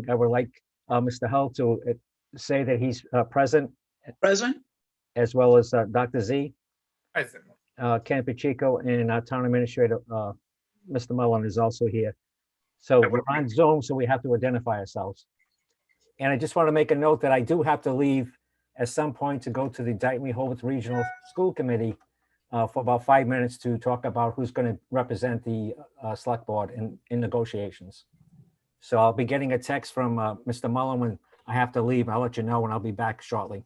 I would like Mr. Hull to say that he's present, Present? as well as Dr. Z, I think. Ken Pacheco, and our town administrator, Mr. Mullen, is also here. So we're on Zoom, so we have to identify ourselves. And I just want to make a note that I do have to leave at some point to go to the Dayton Rehoboth Regional School Committee for about 5 minutes to talk about who's going to represent the select board in negotiations. So I'll be getting a text from Mr. Mullen when I have to leave. I'll let you know when I'll be back shortly.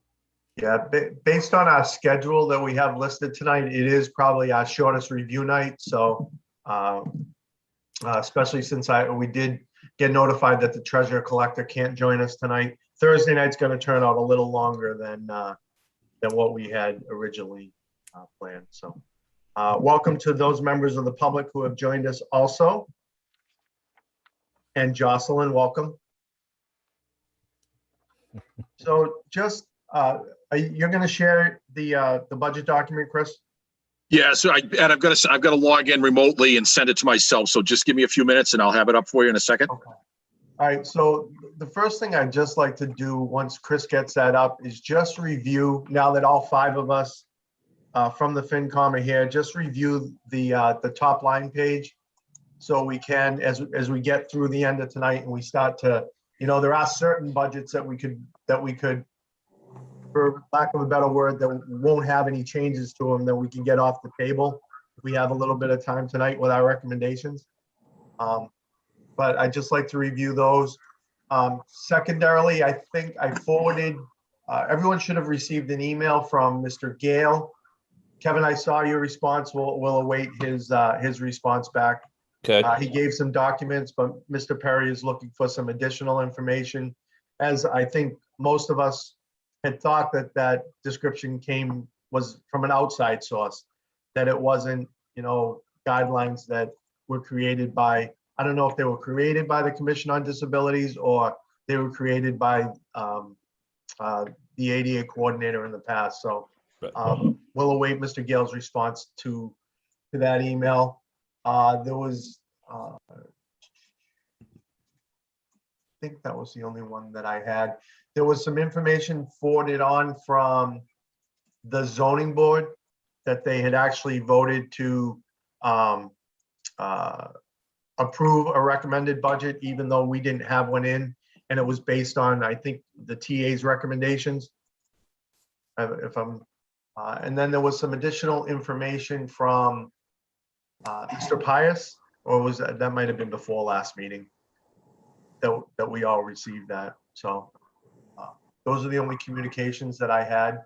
Yeah, based on our schedule that we have listed tonight, it is probably our shortest review night. So especially since we did get notified that the treasurer collector can't join us tonight. Thursday night's going to turn out a little longer than what we had originally planned. So welcome to those members of the public who have joined us also. And Jocelyn, welcome. So just, you're going to share the budget document, Chris? Yeah, so I've got to log in remotely and send it to myself. So just give me a few minutes and I'll have it up for you in a second. Okay. All right. So the first thing I'd just like to do once Chris gets that up is just review, now that all 5 of us from the FinCom are here, just review the top line page. So we can, as we get through the end of tonight and we start to, there are certain budgets that we could, for lack of a better word, that won't have any changes to them that we can get off the table. We have a little bit of time tonight with our recommendations. But I'd just like to review those. Secondarily, I think I forwarded, everyone should have received an email from Mr. Gale. Kevin, I saw your response. We'll await his response back. Okay. He gave some documents, but Mr. Perry is looking for some additional information. As I think most of us had thought that description was from an outside source, that it wasn't, guidelines that were created by, I don't know if they were created by the Commission on Disabilities or they were created by the ADA coordinator in the past. So we'll await Mr. Gale's response to that email. There was, I think that was the only one that I had. There was some information forwarded on from the zoning board that they had actually voted to approve a recommended budget, even though we didn't have one in, and it was based on, I think, the TA's recommendations. And then there was some additional information from Mr. Pius, or was that might have been before last meeting that we all received that. So those are the only communications that I had.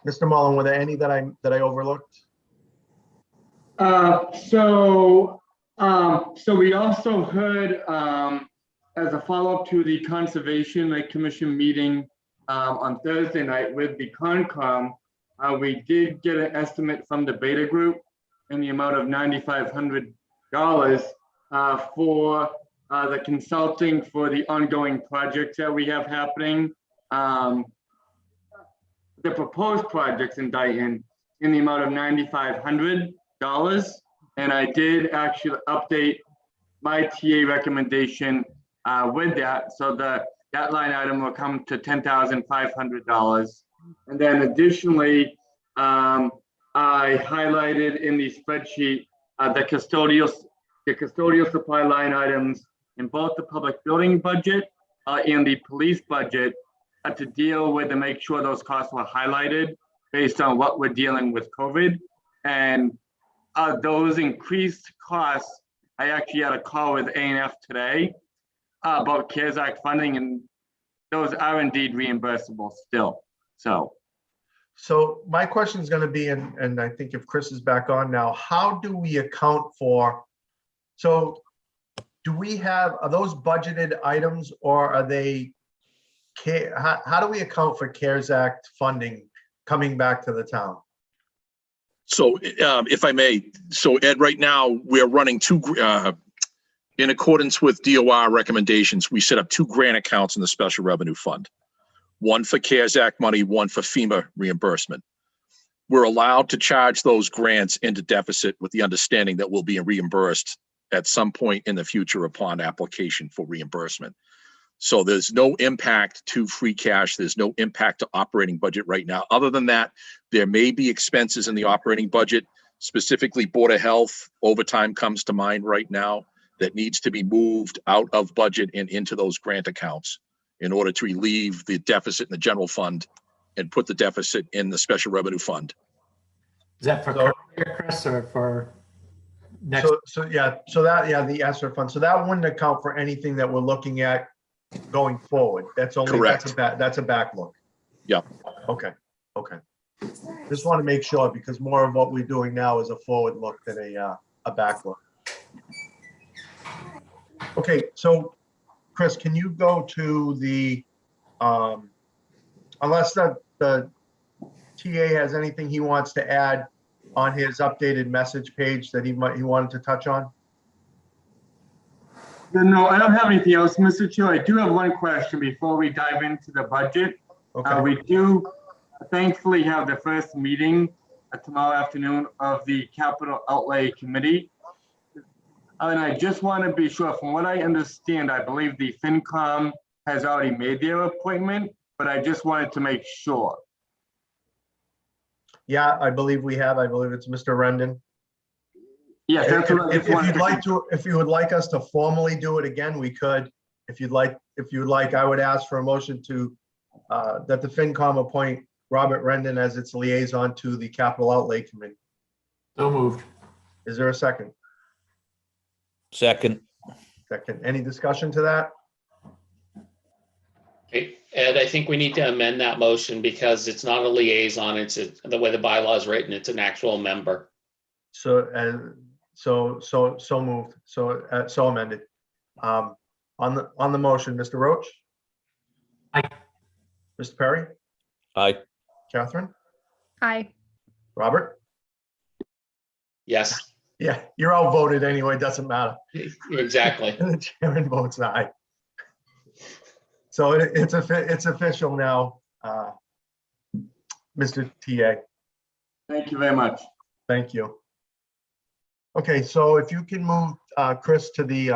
Mr. Mullen, were there any that I overlooked? So we also heard, as a follow-up to the Conservation Commission meeting on Thursday night with the Concom, we did get an estimate from the Beta Group in the amount of $9,500 for the consulting for the ongoing projects that we have happening. The proposed projects in Dayton in the amount of $9,500. And I did actually update my TA recommendation with that. So that line item will come to $10,500. And then additionally, I highlighted in the spreadsheet the custodial supply line items in both the public building budget and the police budget to deal with and make sure those costs were highlighted based on what we're dealing with COVID. And those increased costs, I actually had a call with A&F today about CARES Act funding, and those are indeed reimbursable still. So my question is going to be, and I think if Chris is back on now, how do we account for, so do we have, are those budgeted items or are they, how do we account for CARES Act funding coming back to the town? So if I may, so Ed, right now we're running in accordance with DOR recommendations, we set up 2 grant accounts in the Special Revenue Fund. One for CARES Act money, one for FEMA reimbursement. We're allowed to charge those grants into deficit with the understanding that we'll be reimbursed at some point in the future upon application for reimbursement. So there's no impact to free cash. There's no impact to operating budget right now. Other than that, there may be expenses in the operating budget, specifically Board of Health. Overtime comes to mind right now that needs to be moved out of budget and into those grant accounts in order to relieve the deficit in the general fund and put the deficit in the special revenue fund. Is that for So- current year, Chris, or for next? The ESSER fund, so that wouldn't account for anything that we're looking at going forward. That's only, Correct. that's a back look. Yeah. Okay, just want to make sure, because more of what we're doing now is a forward look than a back look. Okay, so Chris, can you go to the, unless the TA has anything he wants to add on his updated message page that he wanted to touch on? No, I don't have anything else, Mr. Chair. I do have one question before we dive into the budget. Okay, We do thankfully have the first meeting tomorrow afternoon of the Capital Outlay Committee. And I just want to be sure, from what I understand, I believe the FinCom has already made their appointment, but I just wanted to make sure. yeah, I believe we have. I believe it's Mr. Rendon. Yes, that's what I If just wanted you'd to- like to, if you would like us to formally do it again, we could. If you'd like, I would ask for a motion to, that the FinCom appoint Robert Rendon as its liaison to the Capital Outlay Committee. So moved. Is there a second? Second. Second. Any discussion to that? Okay, Ed, I think we need to amend that motion because it's not a liaison. It's the way the bylaw is written, it's an actual member. So moved. So amended. On the motion, Mr. Roach? Aye. Mr. Perry? Aye. Catherine? Aye. Robert? Yes, Yeah, you're outvoted anyway, doesn't matter. exactly. The chairman votes aye. So it's official now, Mr. TA. Thank you very much. Thank you. Okay, so if you can move Chris to the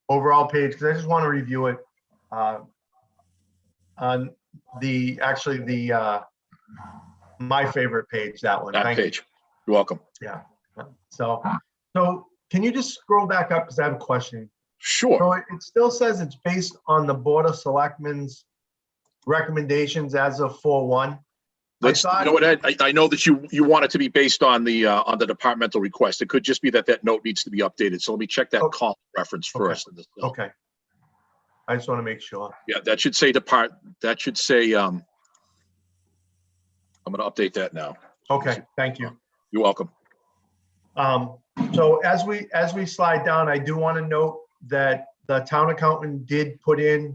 overall page, because I just want to review it on my favorite page, that one. That Thank you. page. You're welcome. Yeah. So can you just scroll back up, because I have a question. Sure. So it still says it's based on the Board of Selectmen's recommendations as of 4/1. Let's, you know what, Ed, I know that you want it to be based on the departmental request. It could just be that note needs to be updated. So let me check that Oh. column reference Okay. first. in this bill. Okay. I just want to make sure. Yeah, that should say I'm gonna update that now. Okay, thank you. You're welcome. So as we slide down, I do want to note that the town accountant did put in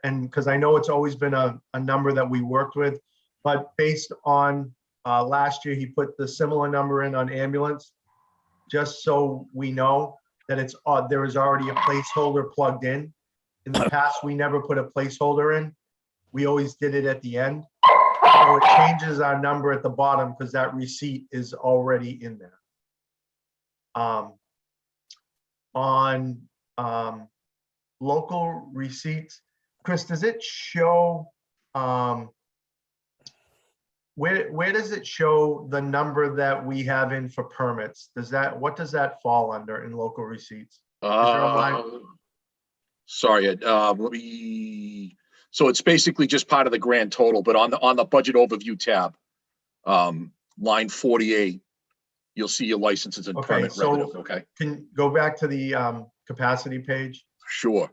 and because I know it's always been a number that we worked with, but based on last year, he put the similar number in on ambulance, just so we know that it's there is already a placeholder plugged in. In the past, we never put a placeholder in. We always did it at the end. So it changes our number at the bottom because that receipt is already in there. On local receipts, Chris, does it show, where does it show the number that we have in for permits? What does that fall under in local receipts? there a line? Sorry, Ed, so it's basically just part of the grand total, but on the budget overview tab, line 48, you'll see your licenses and Okay, permit so- revenue, okay? Can you go back to the capacity page? Sure.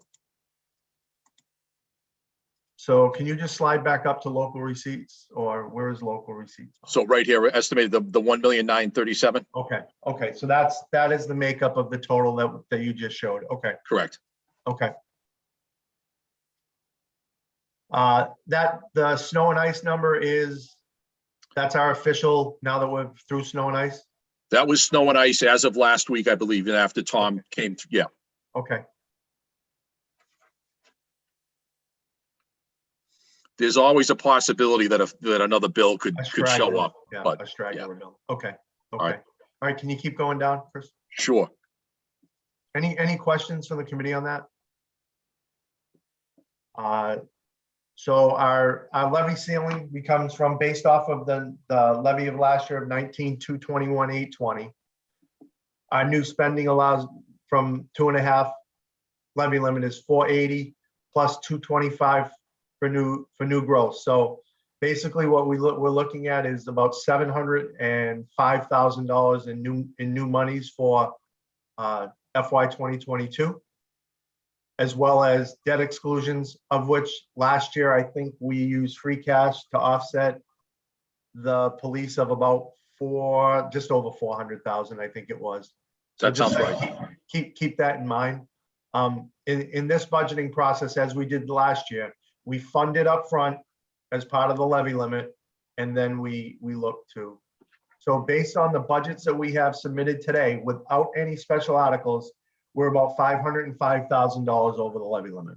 So can you just slide back up to local receipts, or where is local receipts? So right here, estimated the 1,937,000, Okay, so that is the makeup of the total that you just showed. Okay, correct. okay. The snow and ice number that's our official, now that we're through snow and ice? That was snow and ice as of last week, I believe, and after Tom came, yeah. Okay, There's always a possibility that another bill could a show straggler, up. yeah, but, a straggler bill. Okay, right. okay. All right, can you keep going down, Chris? Sure. Any questions from the committee on that? So our levy ceiling becomes from based off of the levy of last year of 19,221,820. Our new spending allows from 2.5 levy limit is 480 plus 225 for new growth. So basically what we're looking at is about $705,000 in new monies for FY 2022, as well as debt exclusions, of which last year I think we used free cash to offset the police of about just over 400,000, I think it was. So That sounds just right. keep that in mind. In this budgeting process, as we did last year, we funded up front as part of the levy limit, and then we look to. So based on the budgets that we have submitted today, without any special articles, we're about $505,000 over the levy limit.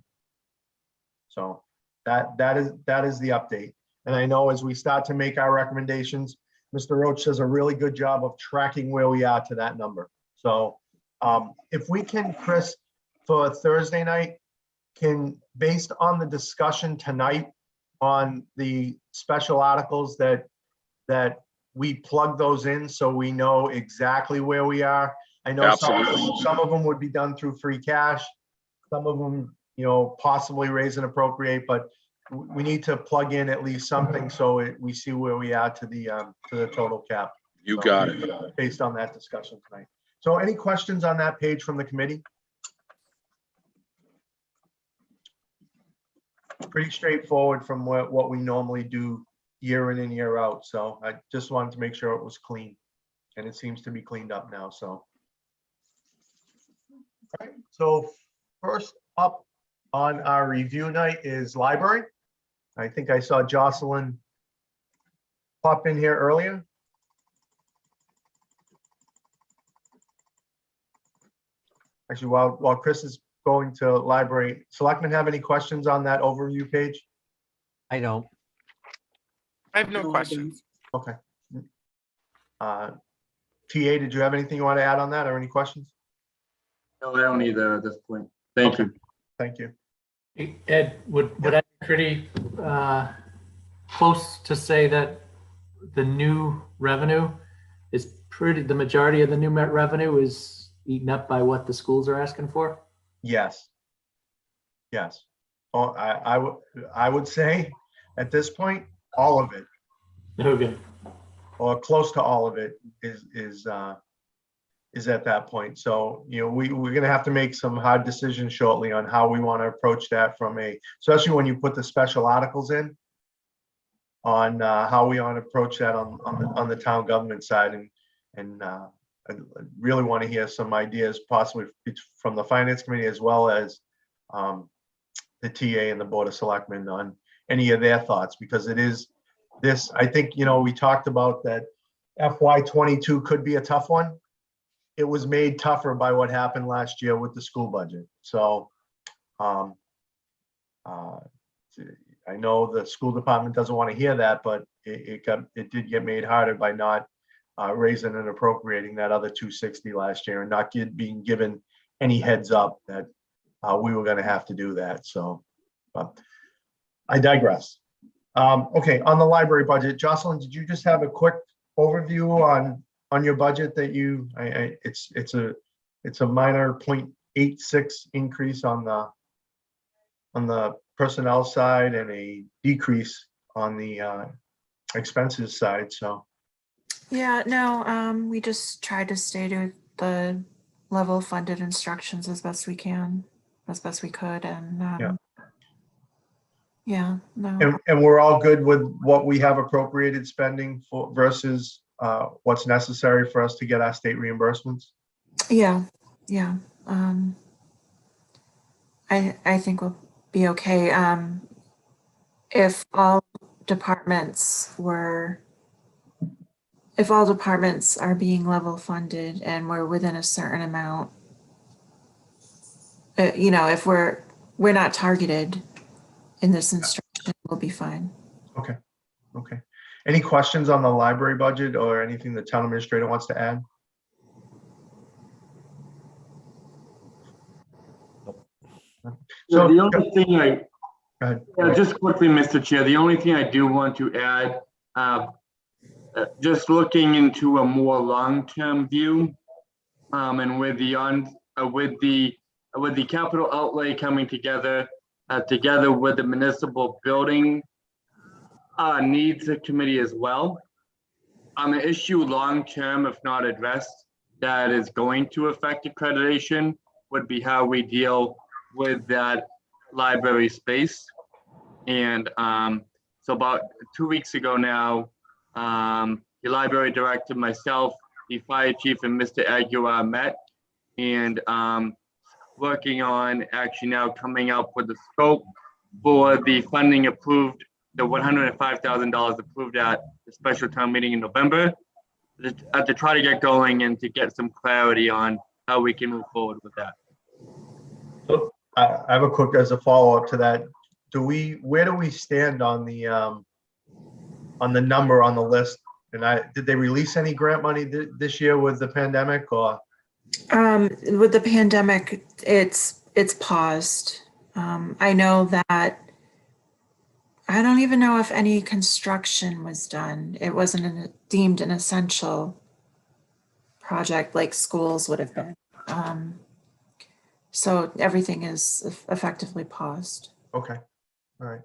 So that is the update. And I know as we start to make our recommendations, Mr. Roach does a really good job of tracking where we are to that number. So if we can, Chris, for Thursday night, based on the discussion tonight on the special articles that we plug those in so we know exactly where we are. I know some of them would be done through free cash. Some of them, possibly raise and appropriate, but we need to plug in at least something so we see where we are to the total cap. You got it. Based on that discussion tonight. So any questions on that page from the committee? Pretty straightforward from what we normally do year in and year out. So I just wanted to make sure it was clean, and it seems to be cleaned up now. So, all right. So first up on our review night is library. I think I saw Jocelyn pop in here earlier. Actually, while Chris is going to library, selectmen have any questions on that overview page? I don't. I have no questions. Okay. TA, did you have anything you want to add on that or any questions? No, I don't either at this point. Thank you. Thank you. Ed, would I be pretty close to say that the new revenue is the majority of the new revenue is eaten up by what the schools are asking for? Yes. Yes. Oh, I would say at this point, all of it, Okay. or close to all of it is at that point. So, we're going to have to make some hard decisions shortly on how we want to approach that especially when you put the special articles in on how we want to approach that on the town government side. And I really want to hear some ideas possibly from the finance committee as well as the TA and the Board of Selectmen on any of their thoughts, because it is this, I think, we talked about that FY 22 could be a tough one. It was made tougher by what happened last year with the school budget. So I know the school department doesn't want to hear that, but it did get made harder by not raising and appropriating that other 260 last year and not being given any heads up that we were going to have to do that. So I digress. Okay, on the library budget, Jocelyn, did you just have a quick overview on your budget that it's a minor 0.86 increase on the personnel side and a decrease on the expenses side. So yeah, no, we just tried to stay to the level funded instructions as best we could, and no. And we're all good with what we have appropriated spending for versus what's necessary for us to get our state reimbursements. Yeah. I think we'll be okay. If all departments are being level funded and we're within a certain amount, if we're not targeted in this instruction, we'll be fine. Okay. Any questions on the library budget or anything the town administrator wants to add? So, The only thing go ahead. just quickly, Mr. Chair, the only thing I do want to add, just looking into a more long-term view, and with the capital outlay coming together, together with the municipal building needs committee as well. An issue long-term, if not addressed, that is going to affect accreditation would be how we deal with that library space. And so about 2 weeks ago now, the library director, myself, the fire chief, and Mr. Aguirre met, and working on actually now coming up with the scope for the funding approved, the $105,000 approved at the special town meeting in November, to try to get going and to get some clarity on how we can move forward with that. I have a quick, as a follow-up to that, where do we stand on the number on the list? And did they release any grant money this year with the pandemic, or? With the pandemic, it's paused. I know that I don't even know if any construction was done. It wasn't deemed an essential project like schools would have been. So everything is effectively paused. Okay, all right.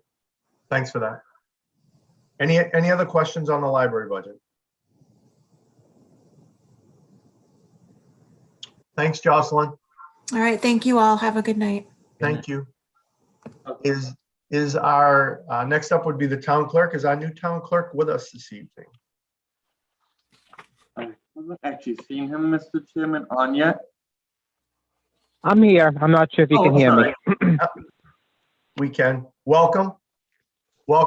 Thanks for that. Any other questions on the library budget? Thanks, Jocelyn. All right, thank you all. Have a good night. Thank you. Is our next up would be the town clerk. Is our new town clerk with us this evening? I haven't actually seen him, Mr. Chairman, on yet. I'm here. I'm not sure if you can hear me. We can. Welcome.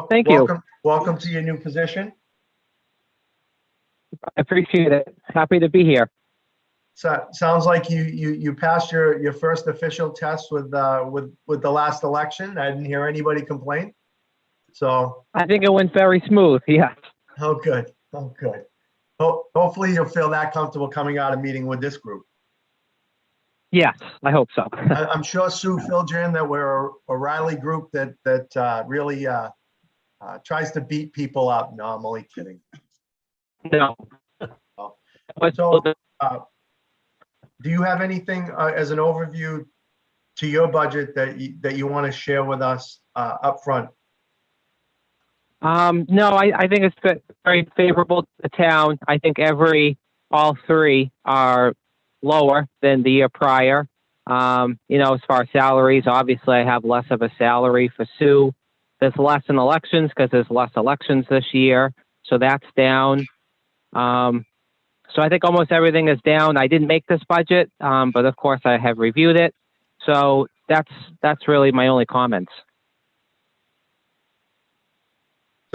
Thank you. Welcome to your new position. I appreciate it. Happy to be here. So sounds like you passed your first official test with the last election. I didn't hear anybody complain. So I think it went very smooth. Yes. oh good. Oh good. Hopefully you'll feel that comfortable coming out of meeting with this group. Yes, I hope so. I'm sure Sue filled you in that we're a Riley group that really tries to beat people up. No, I'm only kidding. No. So, do you have anything as an overview to your budget that you want to share with us up front? No, I think it's good, very favorable to the town. I think all three are lower than the year prior. As far as salaries, obviously I have less of a salary for Sue. There's less in elections because there's less elections this year. So that's down. So I think almost everything is down. I didn't make this budget, but of course I have reviewed it. So that's really my only comments.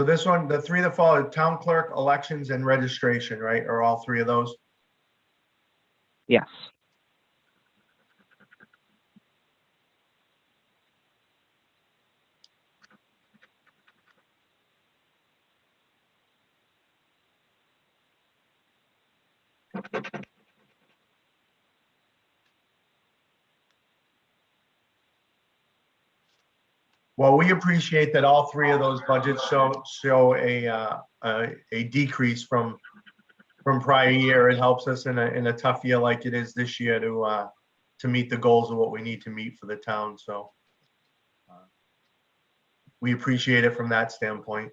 So this one, the three that follow, town clerk, elections, and registration, right? Are all three of those? Yes. Well, we appreciate that all three of those budgets show a decrease from prior year. It helps us in a tough year like it is this year to meet the goals of what we need to meet for the town. So we appreciate it from that standpoint.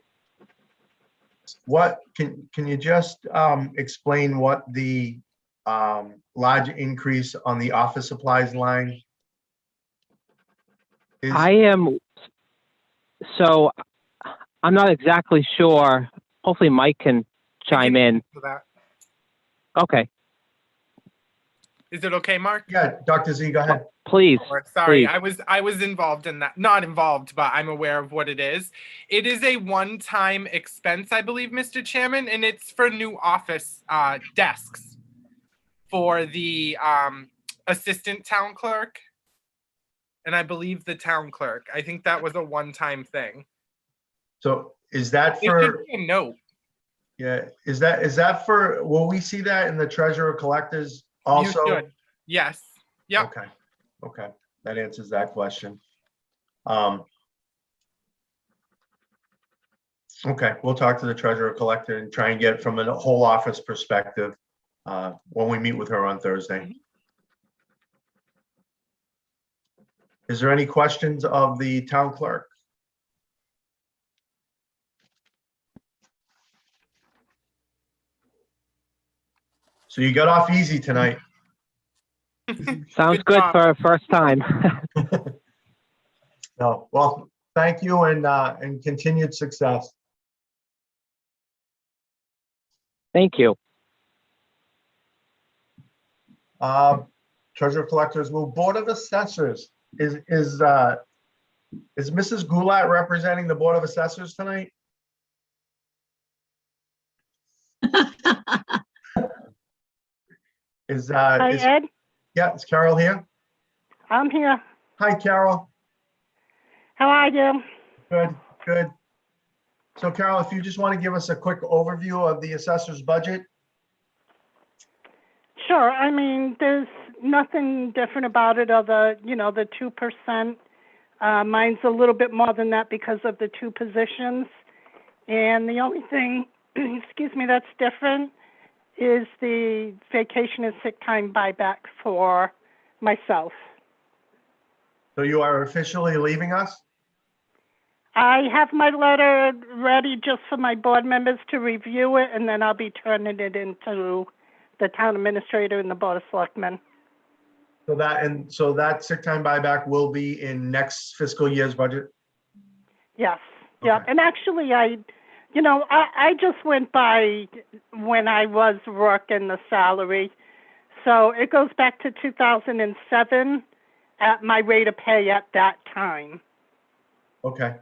What can you just explain what the large increase on the office supplies line is? So I'm not exactly sure. Hopefully Mike can chime in. For that. Okay, Is it okay, Mark? Yeah, Dr. Z, go ahead. please. Or, sorry, please. I was involved in that. Not involved, but I'm aware of what it is. It is a one-time expense, I believe, Mr. Chairman, and it's for new office desks for the assistant town clerk, and I believe the town clerk. I think that was a one-time thing. So is that It for? should be a note. Yeah, is that for, will we see that in the treasurer collectors also? You should. Yes. Yep. Okay, that answers that question. Okay, we'll talk to the treasurer collector and try and get from a whole office perspective when we meet with her on Thursday. Is there any questions of the town clerk? So you got off easy tonight. Sounds Good good job. for a first time. No, well, thank you and continued success. Thank you. Treasurer collectors, will Board of Assessors, is Mrs. Goulat representing the Board of Assessors tonight? Hi, Ed. Yeah, is Carol here? I'm here. Hi, Carol. How are you? Good, good. So Carol, if you just want to give us a quick overview of the assessor's budget? Sure. I mean, there's nothing different about it other, the 2%. Mine's a little bit more than that because of the 2 positions. And the only thing, excuse me, that's different is the vacation and sick time buyback for myself. So you are officially leaving us? I have my letter ready just for my board members to review it, and then I'll be turning it into the town administrator and the board of selectmen. So that sick time buyback will be in next fiscal year's budget? Yes, yeah. Okay. And actually, I just went by when I was working the salary. So it goes back to 2007 at my rate of pay at that time. Okay.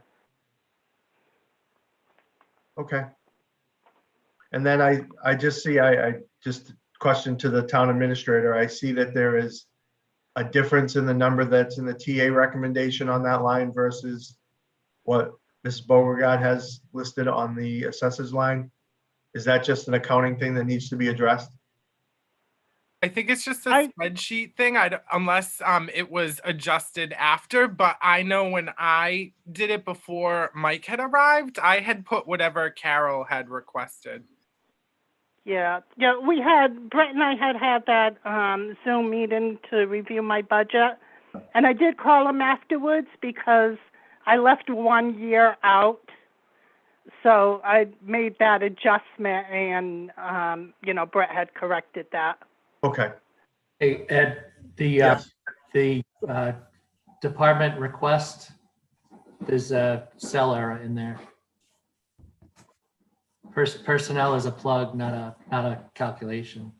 Okay. And then I just see, I just question to the town administrator, I see that there is a difference in the number that's in the TA recommendation on that line versus what Mrs. Beauregard has listed on the assessors line. Is that just an accounting thing that needs to be addressed? I think it's just a spreadsheet thing. Unless it was adjusted after, but I know when I did it before Mike had arrived, I had put whatever Carol had requested. Yeah, Brett and I had that Zoom meeting to review my budget. And I did call him afterwards because I left 1 year out. So I made that adjustment and, Brett had corrected that. Okay. Hey, Ed, Yes. the department request, there's a cell error in there. Personnel is a plug, not a calculation.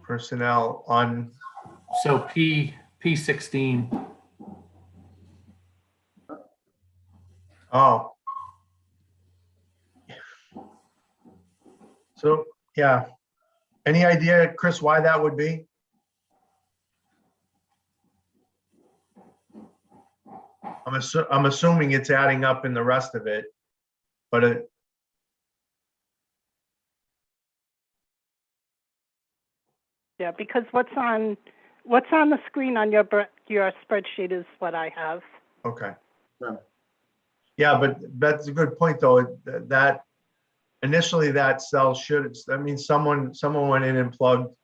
Personnel on, So P16. oh. So, yeah. Any idea, Chris, why that would be? I'm assuming it's adding up in the rest of it, but Yeah, because what's on the screen on your spreadsheet is what I have. okay. Yeah. Yeah, but that's a good point, though, that initially that cell should, that means someone went in and plugged,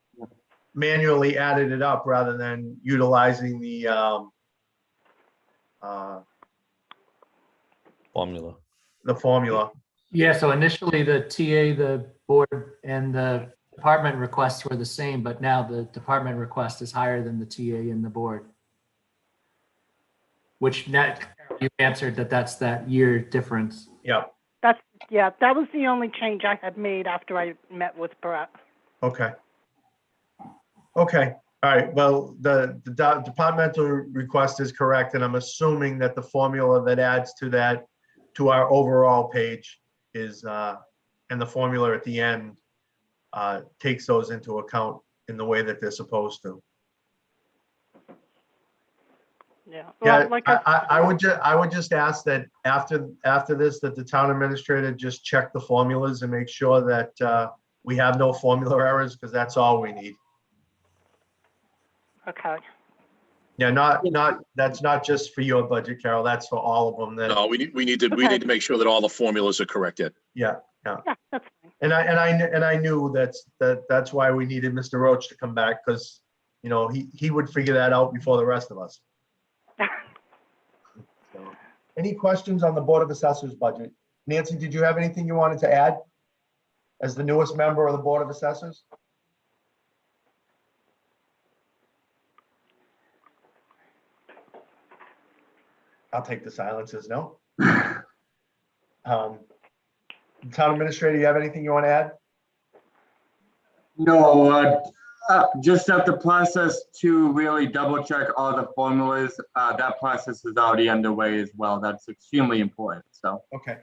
manually added it up rather than utilizing the Formula. formula. Yeah, so initially the TA, the board, and the department requests were the same, but now the department request is higher than the TA and the board. Which you answered that's that year difference. Yeah, That was the only change I had made after I met with Brett. okay. Okay, all right, well, the departmental request is correct, and I'm assuming that the formula that adds to that, to our overall page is, and the formula at the end takes those into account in the way that they're supposed to. Yeah. Yeah, Well, like I would just ask that after this, that the town administrator just check the formulas and make sure that we have no formula errors, because that's all we need. Okay. Yeah, that's not just for your budget, Carol, that's for all of them. That No, we need to make sure that all the formulas are correct, Ed. Yeah, Yeah, that's fine. and I knew that's why we needed Mr. Roach to come back, because, you know, he would figure that out before the rest of us. So, any questions on the Board of Assessors budget? Nancy, did you have anything you wanted to add as the newest member of the Board of Assessors? I'll take the silences, no? Town Administrator, you have anything you want to add? No, just have the process to really double check all the formulas. That process is already underway as well. That's extremely important, so. Okay,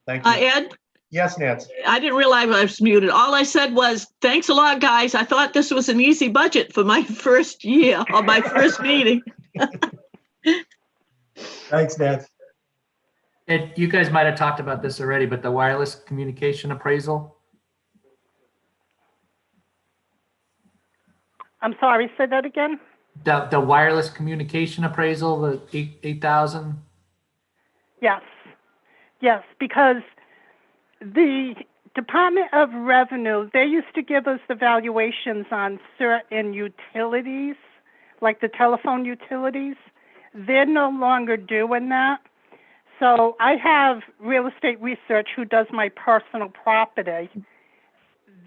thank you. Ed, Yes, Nancy. I didn't realize I was muted. All I said was, thanks a lot, guys. I thought this was an easy budget for my first year or my first meeting. Thanks, Nancy. Ed, you guys might have talked about this already, but the wireless communication appraisal, I'm sorry, say that again? the wireless communication appraisal, the 8,000. Yes, because the Department of Revenue, they used to give us the valuations on certain utilities, like the telephone utilities. They're no longer doing that. So I have Real Estate Research, who does my personal property.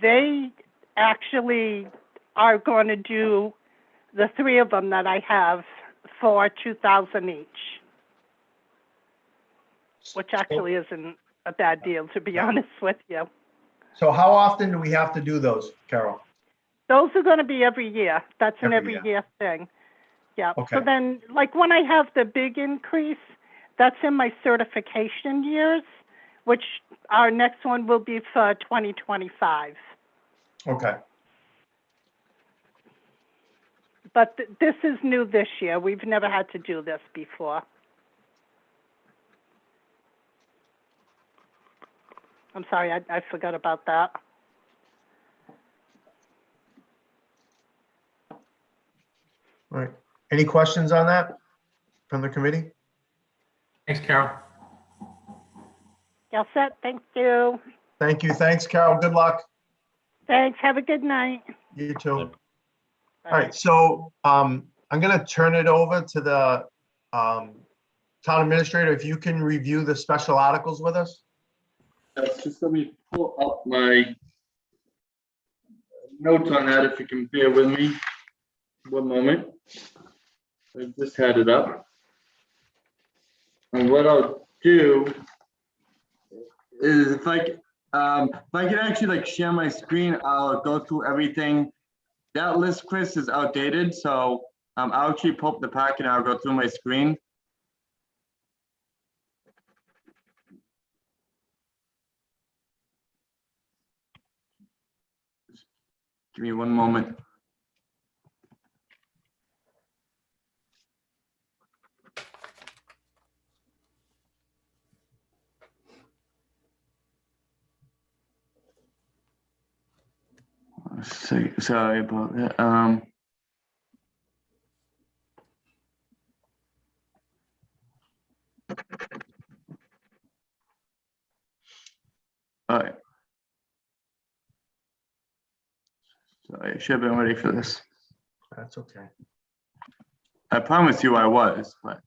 They actually are going to do the three of them that I have for $2,000 each, which actually isn't a bad deal, to be honest with you. So how often do we have to do those, Carol? Those are going to be every year. That's an Every every year thing. Yeah. Okay. So then, like when I have the big increase, that's in my certification years, which our next one will be for 2025. Okay, But this is new this year. We've never had to do this before. I'm sorry, I forgot about that. all right. Any questions on that from the committee? Thanks, Carol. Y'all set? Thank you. Thank you. Thanks, Carol. Good luck. Thanks. Have a good night. You too. All right, so I'm gonna turn it over to the town administrator. If you can review the special articles with us. Just let me pull up my notes on that, if you can bear with me. 1 moment. I just had it up. And what I'll do is if I can actually like share my screen, I'll go through everything. That list, Chris, is outdated, so I'll actually pull up the packet and I'll go through my screen. Give me 1 moment. Sorry about that. All right. Sorry, I should have been ready for this. That's okay. I promise you I was, but.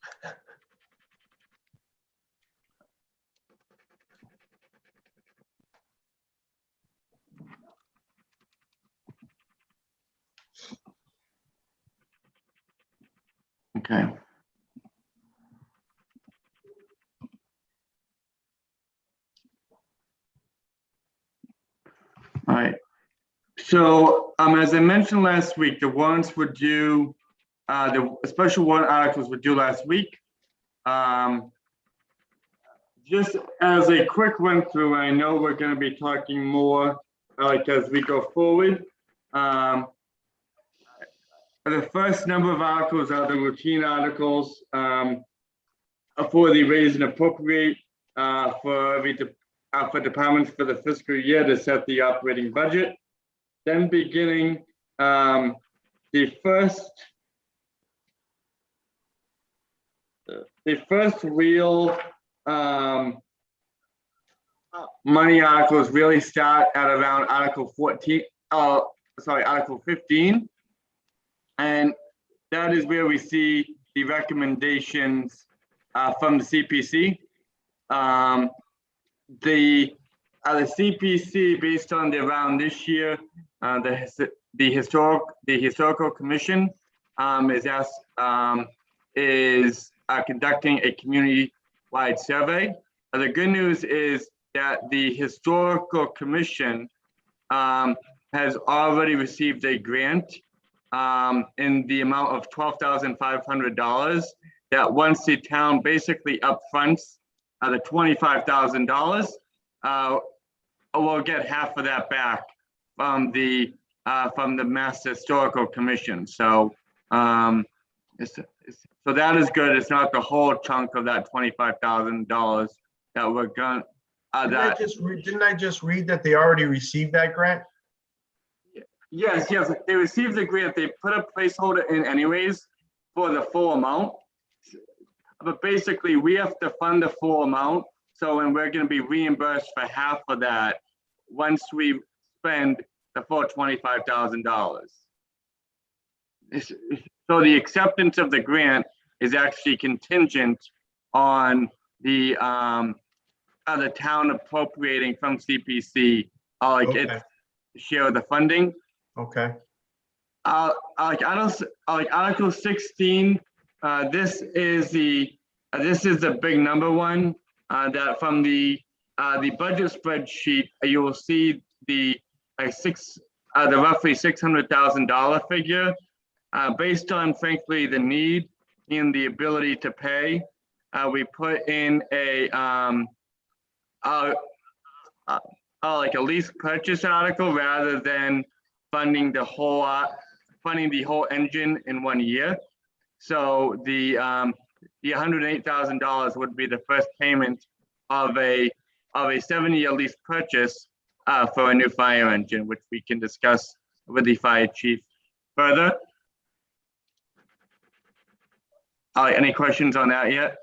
Okay. All right. So as I mentioned last week, the warrants were due, the special warrant articles were due last week. Just as a quick run through, I know we're going to be talking more like as we go forward. The first number of articles are the routine articles for the raise and appropriate for departments for the fiscal year to set the operating budget. Then beginning the first the first real money articles really start at around Article 14, Article 15. And that is where we see the recommendations from the CPC. The CPC, based on the round this year, the historical commission is conducting a community-wide survey. The good news is that the historical commission has already received a grant in the amount of $12,500. That once the town basically upfronts the $25,000, we'll get half of that back from the Mass Historical Commission. So, so that is good. It's not the whole chunk of that $25,000 that we're going. Didn't I just read that they already received that grant? Yes, they received the grant. They put a placeholder in anyways for the full amount. But basically, we have to fund the full amount. So when we're going to be reimbursed for half of that once we spend the full $25,000. So the acceptance of the grant is actually contingent on the town appropriating from CPC, its share of the funding. Okay. Article 16. This is the big number one. That from the budget spreadsheet, you will see the roughly $600,000 figure, based on frankly the need and the ability to pay. We put in like a lease purchase article rather than funding the whole engine in 1 year. So the $108,000 would be the first payment of a 7-year lease purchase for a new fire engine, which we can discuss with the fire chief further. Any questions on that yet?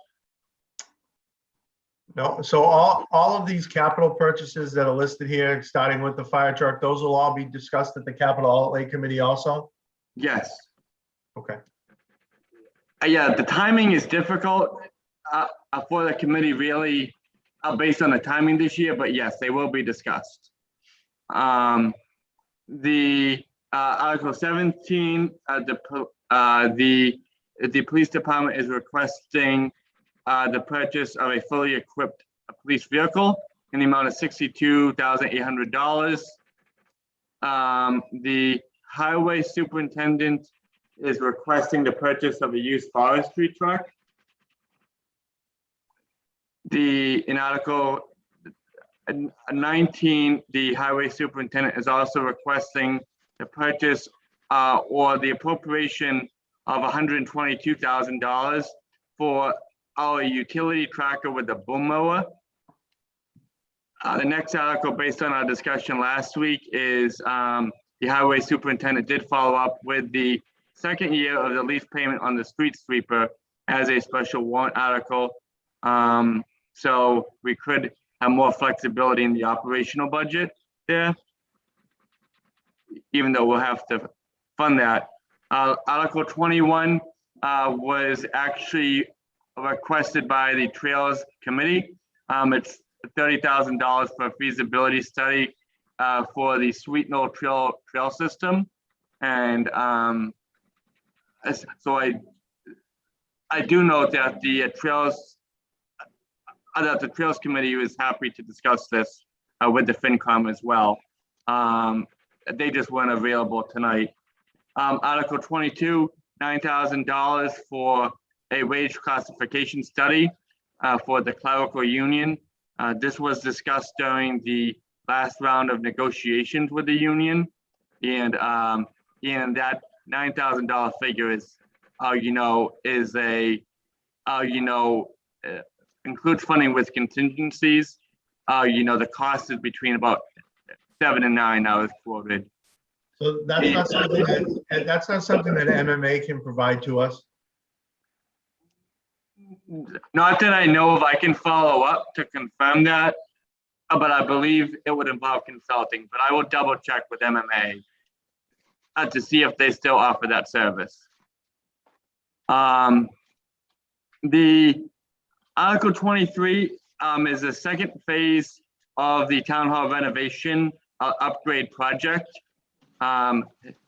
No, so all of these capital purchases that are listed here, starting with the fire truck, those will all be discussed at the capital outlay committee also? Yes. Okay. Yeah, the timing is difficult for the committee, really, based on the timing this year, but yes, they will be discussed. The Article 17, the police department is requesting the purchase of a fully equipped police vehicle in the amount of $62,800. The highway superintendent is requesting the purchase of a used forestry truck. In Article 19, the highway superintendent is also requesting the purchase or the appropriation of $122,000 for our utility tractor with the boom mower. The next article, based on our discussion last week, is the highway superintendent did follow up with the second year of the lease payment on the street sweeper as a special warrant article. So we could have more flexibility in the operational budget there, even though we'll have to fund that. Article 21 was actually requested by the Trails Committee. It's $30,000 for a feasibility study for the Sweet Knoll Trail system. And so I do note that the Trails Committee was happy to discuss this with the FinCom as well. They just weren't available tonight. Article 22, $9,000 for a wage classification study for the clerical union. This was discussed during the last round of negotiations with the union, and that $9,000 figure is, includes funding with contingencies. The cost is between about 7 and 9. I was quoted. So that's not something that MMA can provide to us. Not that I know of. I can follow up to confirm that, but I believe it would involve consulting, but I will double check with MMA to see if they still offer that service. The Article 23 is the second phase of the town hall renovation upgrade project.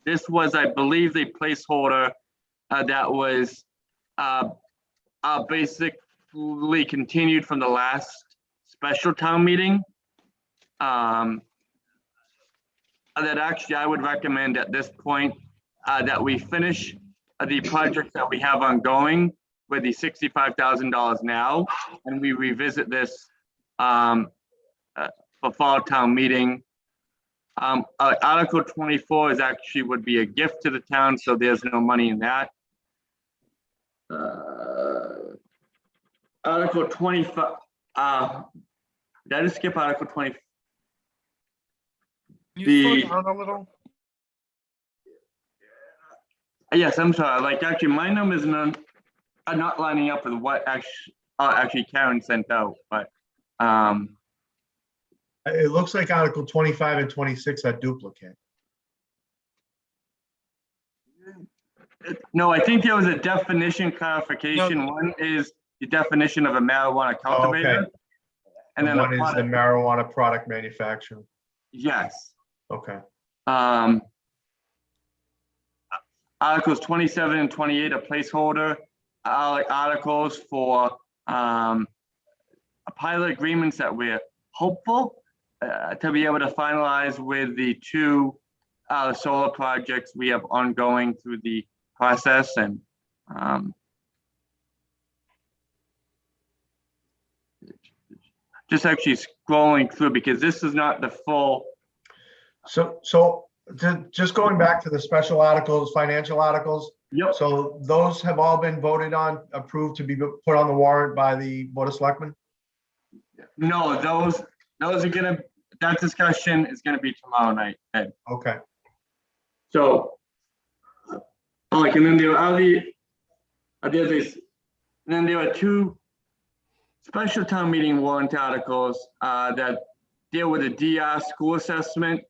This was, I believe, the placeholder that was basically continued from the last special town meeting. That actually I would recommend at this point that we finish the projects that we have ongoing with the $65,000 now, and we revisit this for fall town meeting. Article 24 is actually would be a gift to the town, so there's no money in that. Article 25, did I just skip Article 20? Can you slow down a little? Yes, I'm sorry. Like actually, my numbers are not lining up with what actually Karen sent out. But It looks like Article 25 and 26 are duplicate. no, I think there was a definition clarification. No. One is the definition of a marijuana cultivator, okay. and then one is the product. marijuana product manufacturer. Yes. Okay. Articles 27 and 28 are placeholder articles for pilot agreements that we're hopeful to be able to finalize with the two solar projects we have ongoing through the process. And just actually scrolling through, because this is not the full. So just going back to the special articles, financial articles. Yep. So those have all been voted on, approved to be put on the warrant by the Board of Selectmen? No, those are gonna, that discussion is gonna be tomorrow night, Ed. Okay. So, like, and then there are then there are two special town meeting warrant articles that deal with the DR school assessment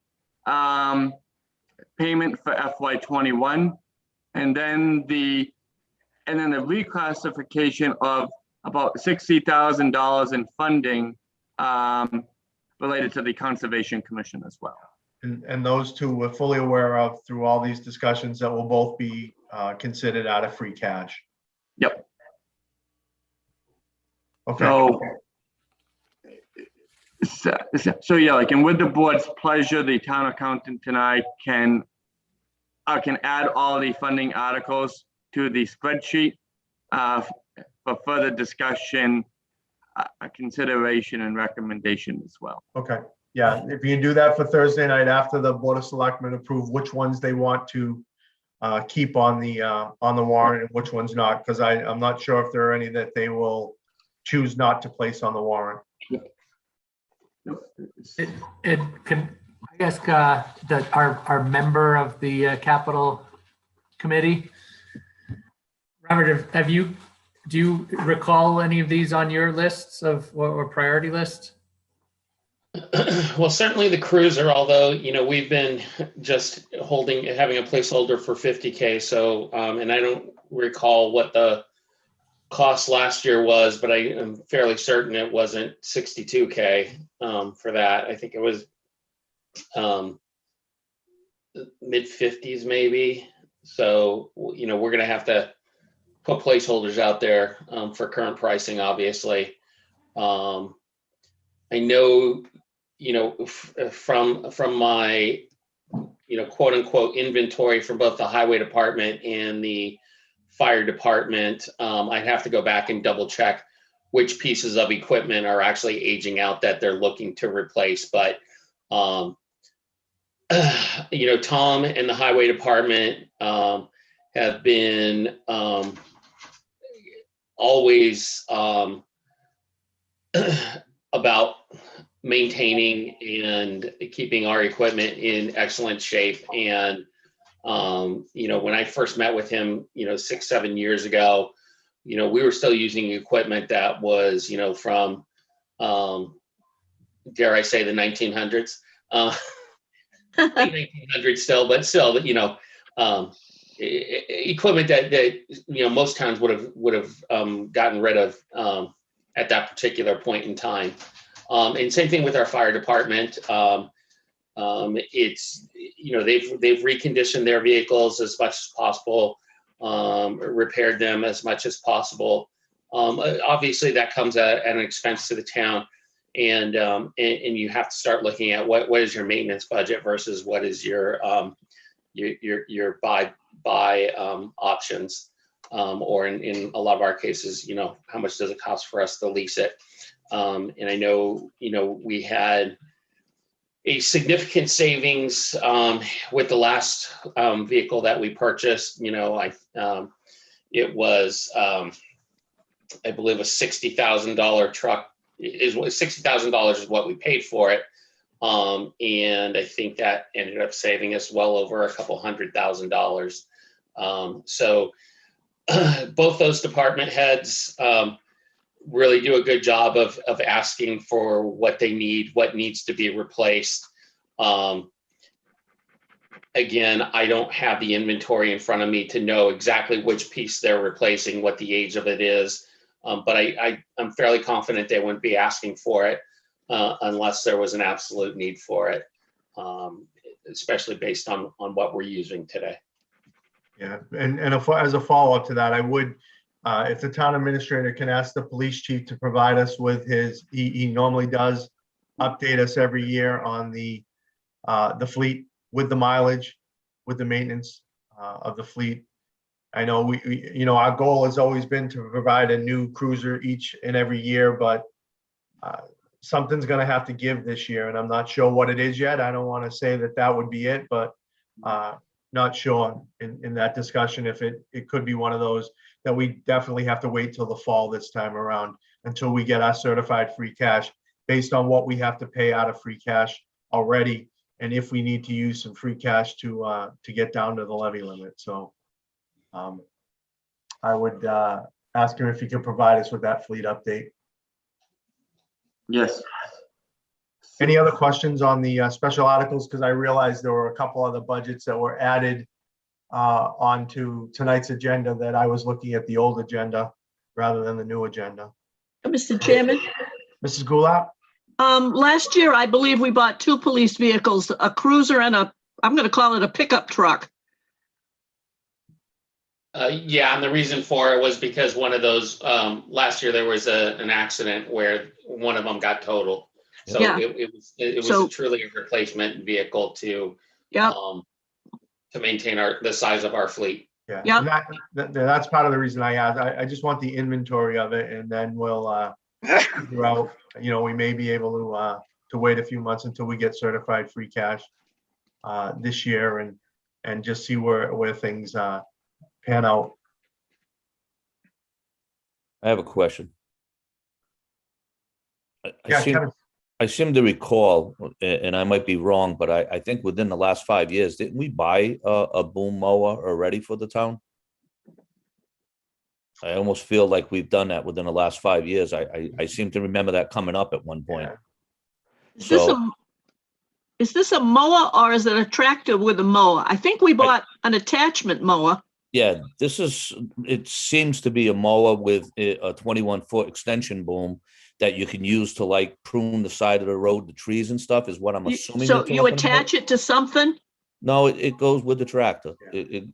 payment for FY21, and then the reclassification of about $60,000 in funding related to the Conservation Commission as well. And those two we're fully aware of through all these discussions that will both be considered out of free cash. Yep. Okay. So yeah, like, and with the board's pleasure, the town accountant tonight can add all the funding articles to the spreadsheet for further discussion, consideration, and recommendation as well. Okay. Yeah, if you can do that for Thursday night after the Board of Selectmen approve which ones they want to keep on the warrant and which ones not, because I'm not sure if there are any that they will choose not to place on the warrant. It can, I ask that our member of the capital committee, Robert, do you recall any of these on your lists or priority list? Well, certainly the cruiser, although, we've been just having a placeholder for 50K. So, and I don't recall what the cost last year was, but I am fairly certain it wasn't 62K for that. I think it was mid 50s maybe. So, we're going to have to put placeholders out there for current pricing, obviously. I know, from my, quote unquote inventory from both the highway department and the fire department, I'd have to go back and double check which pieces of equipment are actually aging out that they're looking to replace. But, Tom and the highway department have been always about maintaining and keeping our equipment in excellent shape. And, when I first met with him, 6-7 years ago, we were still using equipment that was, from, dare I say, the 1900s. Late 1900s still, but still, equipment that most towns would have gotten rid of at that particular point in time. And same thing with our fire department. It's they've reconditioned their vehicles as much as possible, repaired them as much as possible. Obviously, that comes at an expense to the town. And you have to start looking at what is your maintenance budget versus what is your buy options, or in a lot of our cases, how much does it cost for us to lease it? And I know we had a significant savings with the last vehicle that we purchased. It was I believe a $60,000 truck. Is $60,000 is what we paid for it, and I think that ended up saving us well over a couple $100,000. So both those department heads really do a good job of asking for what they need, what needs to be replaced. Again, I don't have the inventory in front of me to know exactly which piece they're replacing, what the age of it is. But I'm fairly confident they wouldn't be asking for it unless there was an absolute need for it, especially based on what we're using today. Yeah, and as a follow-up to that, I would, if the town administrator can ask the police chief to provide us with he normally does update us every year on the fleet with the mileage, with the maintenance of the fleet. I know we our goal has always been to provide a new cruiser each and every year, but something's going to have to give this year, and I'm not sure what it is yet. I don't want to say that would be it, but not sure in that discussion if it could be one of those that we definitely have to wait till the fall this time around until we get our certified free cash based on what we have to pay out of free cash already, and if we need to use some free cash to get down to the levy limit. So. I would ask him if he could provide us with that fleet update. Yes. Any other questions on the special articles? Because I realized there were a couple other budgets that were added onto tonight's agenda that I was looking at the old agenda rather than the new agenda. Mr. Chairman, Mrs. Goulart? last year, I believe we bought 2 police vehicles, a cruiser and I'm going to call it a pickup truck. Yeah, and the reason for it was because one of those, last year there was an accident where one of them got totaled. So Yeah. it was truly a replacement vehicle to maintain the size of our fleet. Yeah, Yeah. and that's part of the reason I asked. I just want the inventory of it, and then we'll figure out, we may be able to wait a few months until we get certified free cash this year and just see where things pan out. I have a question. Yeah, Kevin. I seem to recall, and I might be wrong, but I think within the last 5 years, didn't we buy a boom mower already for the town? I almost feel like we've done that within the last 5 years. I seem to remember that coming up at one point. Yeah. Is this a mower or is it a tractor with a mower? I think we bought an attachment mower. Yeah, it seems to be a mower with a 21-foot extension boom that you can use to like prune the side of the road, the trees and stuff is what I'm assuming. So you attach it to something? No, it goes with the tractor.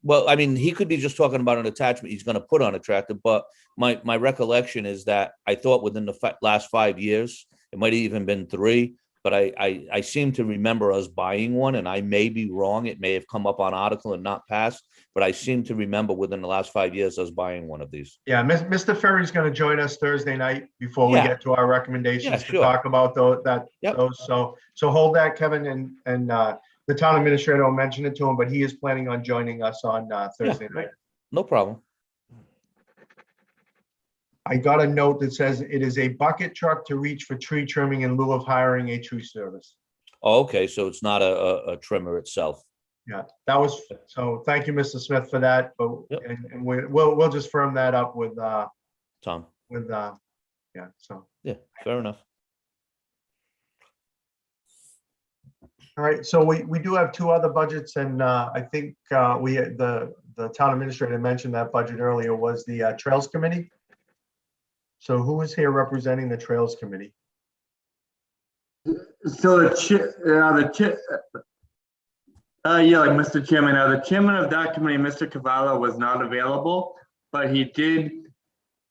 Well, I mean, he could be just talking about an attachment he's going to put on a tractor, but my recollection is that I thought within the last 5 years, it might have even been 3, but I seem to remember us buying one, and I may be wrong. It may have come up on article and not passed, but I seem to remember within the last 5 years us buying one of these. Yeah, Mr. Ferry's going to join us Thursday night before we get to our recommendations to talk about those. So hold that, Kevin, and the town administrator will mention it to him, but he is planning on joining us on Thursday night. No problem. I got a note that says it is a bucket truck to reach for tree trimming in lieu of hiring a tree service. Oh, okay, so it's not a trimmer itself. Yeah, that was, so thank you, Mr. Smith, for that. But and we'll just firm that up with Tom. with, yeah, so. Yeah, fair enough. All right, so we do have two other budgets, and I think the town administrator mentioned that budget earlier was the Trails Committee. So who is here representing the Trails Committee? So like Mr. Chairman, the chairman of that committee, Mr. Cavallo, was not available, but he did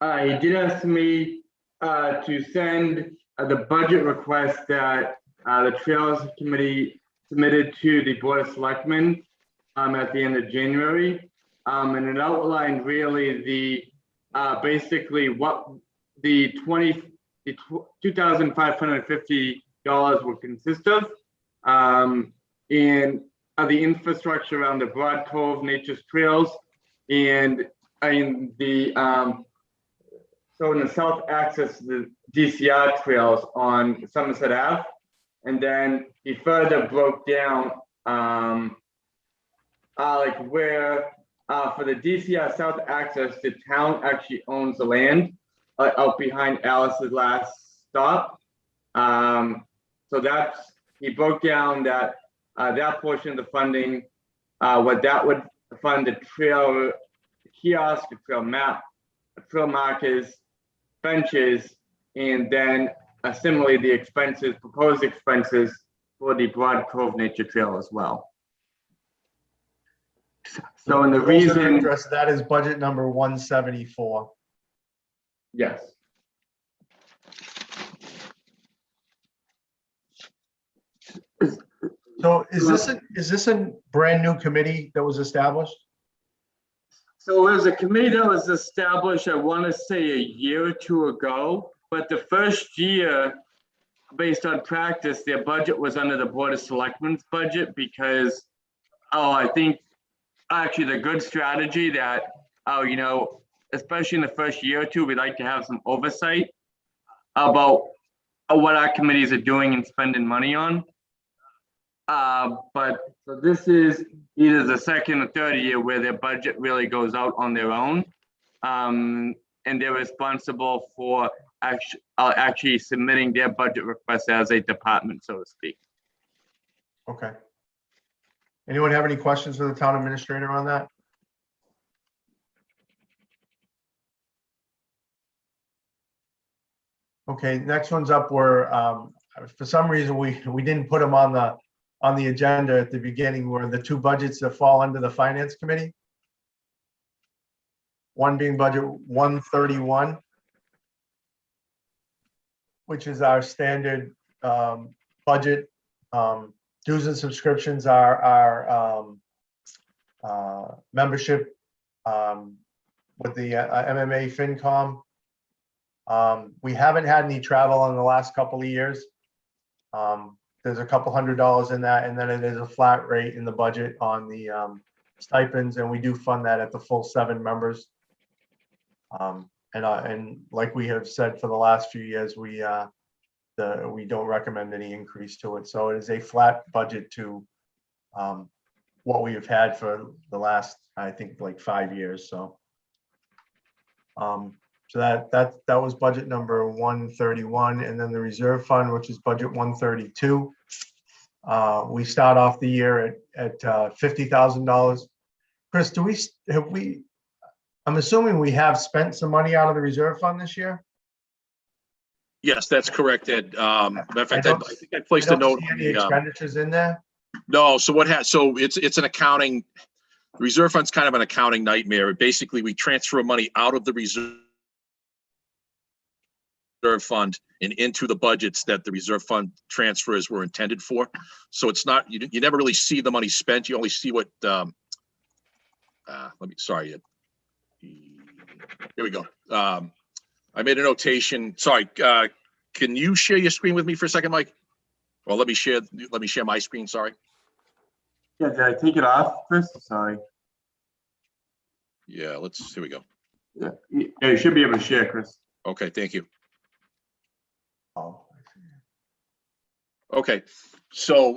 ask me to send the budget request that the Trails Committee submitted to the Board of Selectmen at the end of January. And it outlined really the basically what the $2,550 would consist of, and the infrastructure around the Broad Cove Nature's Trails, and in the so in the south access, the DCR trails on Somerset Ave, and then he further broke down like where for the DCR south access, the town actually owns the land out behind Alice's last stop. So he broke down that that portion of the funding, what that would fund the trail kiosk, the trail map, the trail markers, benches, and then similarly the expenses, proposed expenses for the Broad Cove Nature Trail as well. So and the reason that is budget number 174. Yes. So is this a brand new committee that was established? So it was a committee that was established, I want to say a year or two ago, but the first year, based on practice, their budget was under the Board of Selectmen's budget because, I think actually the good strategy that, especially in the first year or two, we'd like to have some oversight about what our committees are doing and spending money on. But so this is either the second or third year where their budget really goes out on their own. And they're responsible for actually submitting their budget request as a department, so to speak. Okay. Anyone have any questions for the town administrator on that? Okay, next one's up where for some reason we didn't put them on the agenda at the beginning, were the two budgets that fall under the Finance Committee. One being budget 131, which is our standard budget. Dues and subscriptions are our membership with the MMA FinCom. We haven't had any travel in the last couple of years. There's a couple $100 in that, and then it is a flat rate in the budget on the stipends, and we do fund that at the full 7 members. And like we have said for the last few years, we don't recommend any increase to it. So it is a flat budget to what we have had for the last, I think, like 5 years. So so that was budget number 131, and then the reserve fund, which is budget 132. We start off the year at $50,000. Chris, I'm assuming we have spent some money out of the reserve fund this year? Yes, that's correct, Ed. Matter of fact, I think I placed a note. Any expenditures in there? No, so it's an accounting, the reserve fund's kind of an accounting nightmare. Basically, we transfer money out of the reserve fund and into the budgets that the reserve fund transfers were intended for. So it's not, you never really see the money spent. You only see what, here we go. I made a notation. Sorry, can you share your screen with me for a second, Mike? Well, let me share my screen, sorry. Yeah, did I take it off, Chris? Sorry. Yeah, here we go. Yeah, you should be able to share, Chris. Okay, thank you. Oh. Okay, so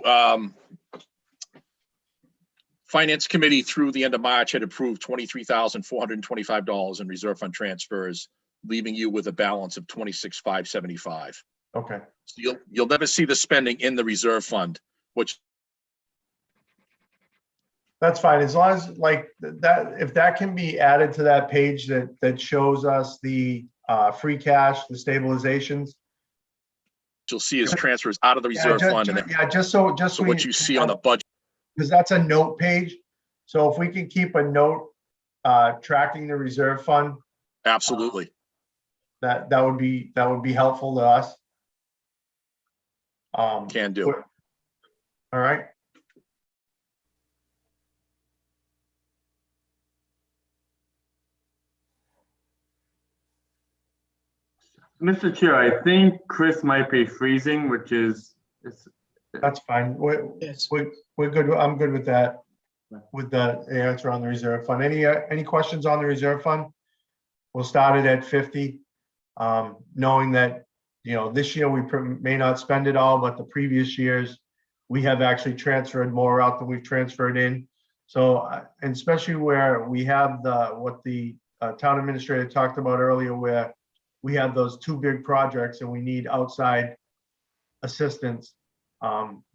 Finance Committee through the end of March had approved $23,425 in reserve fund transfers leaving you with a balance of 26,575. Okay, So you'll never see the spending in the reserve fund, which that's fine. As long as like that, if that can be added to that page that shows us the free cash, the stabilizations. you'll see is transfers out of the reserve fund, and then Just so what you see on the budget. because that's a note page. So if we can keep a note tracking the reserve fund, Absolutely. that would be helpful to us. Can do. All right. Mr. Chair, I think Chris might be freezing, which is, That's fine. We're good. I'm good with that. With the answer on the reserve fund. Any questions on the reserve fund? We'll start it at 50, knowing that, this year we may not spend it all, but the previous years we have actually transferred more out than we've transferred in. So, and especially where we have what the town administrator talked about earlier, where we have those two big projects and we need outside assistance.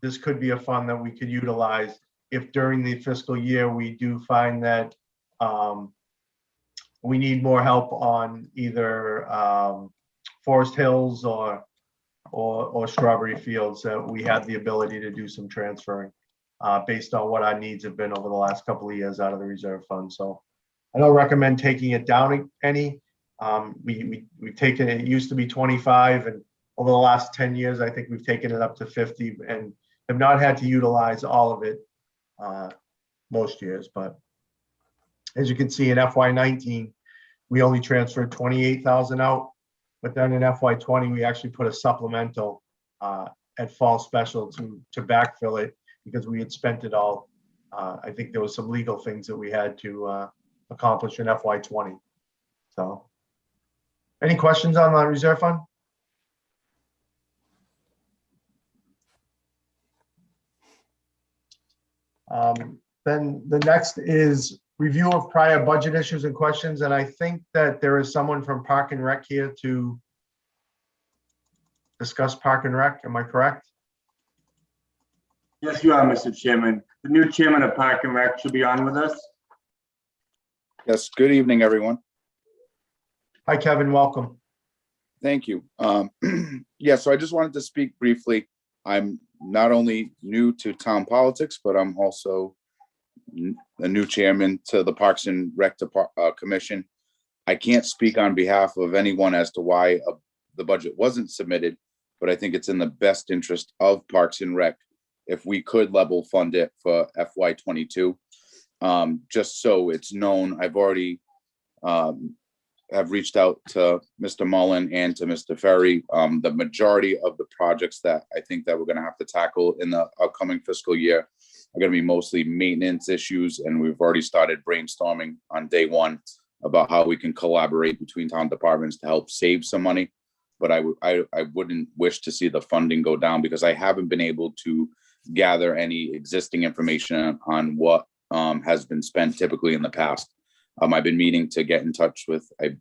This could be a fund that we could utilize if during the fiscal year we do find that we need more help on either Forest Hills or Strawberry Fields, that we have the ability to do some transferring based on what our needs have been over the last couple of years out of the reserve fund. So I don't recommend taking it down any. We've taken it used to be 25, and over the last 10 years, I think we've taken it up to 50 and have not had to utilize all of it most years. But as you can see in FY19, we only transferred 28,000 out, but then in FY20, we actually put a supplemental at fall special to backfill it because we had spent it all. I think there was some legal things that we had to accomplish in FY20. So any questions on the reserve fund? Then the next is review of prior budget issues and questions. And I think that there is someone from Park and Rec here to discuss Park and Rec. Am I correct? yes, you are, Mr. Chairman. The new chairman of Park and Rec should be on with us. Yes, good evening, everyone. Hi, Kevin. Welcome. Thank you. Yeah, so I just wanted to speak briefly. I'm not only new to town politics, but I'm also a new chairman to the Parks and Rec Commission. I can't speak on behalf of anyone as to why the budget wasn't submitted, but I think it's in the best interest of Parks and Rec if we could level fund it for FY22. Just so it's known, I've already have reached out to Mr. Mullen and to Mr. Ferry. The majority of the projects that I think that we're going to have to tackle in the upcoming fiscal year are going to be mostly maintenance issues. And we've already started brainstorming on day one about how we can collaborate between town departments to help save some money. But I wouldn't wish to see the funding go down because I haven't been able to gather any existing information on what has been spent typically in the past. I've been meaning to get in touch with, I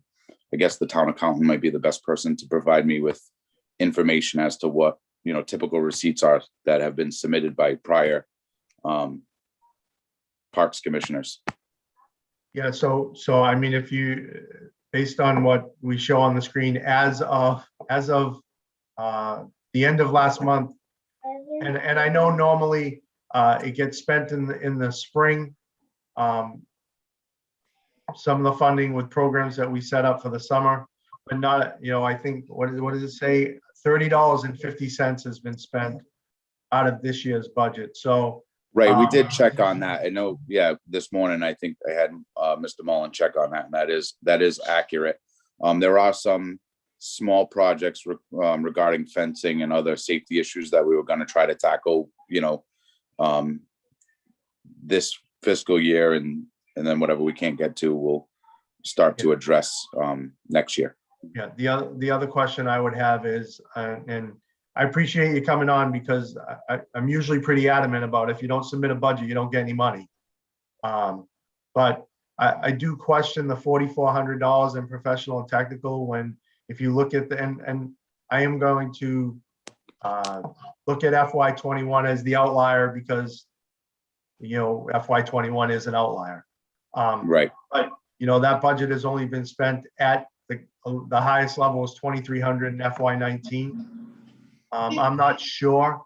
guess the town accountant might be the best person to provide me with information as to what, typical receipts are that have been submitted by prior parks commissioners. Yeah, so I mean, if you, based on what we show on the screen, as of the end of last month, and I know normally it gets spent in the spring. Some of the funding with programs that we set up for the summer, but not, I think, what does it say? $30.50 has been spent out of this year's budget. So. Right, we did check on that. I know, yeah, this morning, I think I had Mr. Mullen check on that, and that is accurate. There are some small projects regarding fencing and other safety issues that we were going to try to tackle, this fiscal year, and then whatever we can't get to, we'll start to address next year. Yeah, the other question I would have is, and I appreciate you coming on because I'm usually pretty adamant about if you don't submit a budget, you don't get any money. But I do question the $4,400 in professional and technical when, if you look at the, and I am going to look at FY21 as the outlier because, FY21 is an outlier. Right. But, that budget has only been spent at the highest level is 2,300 in FY19. I'm not sure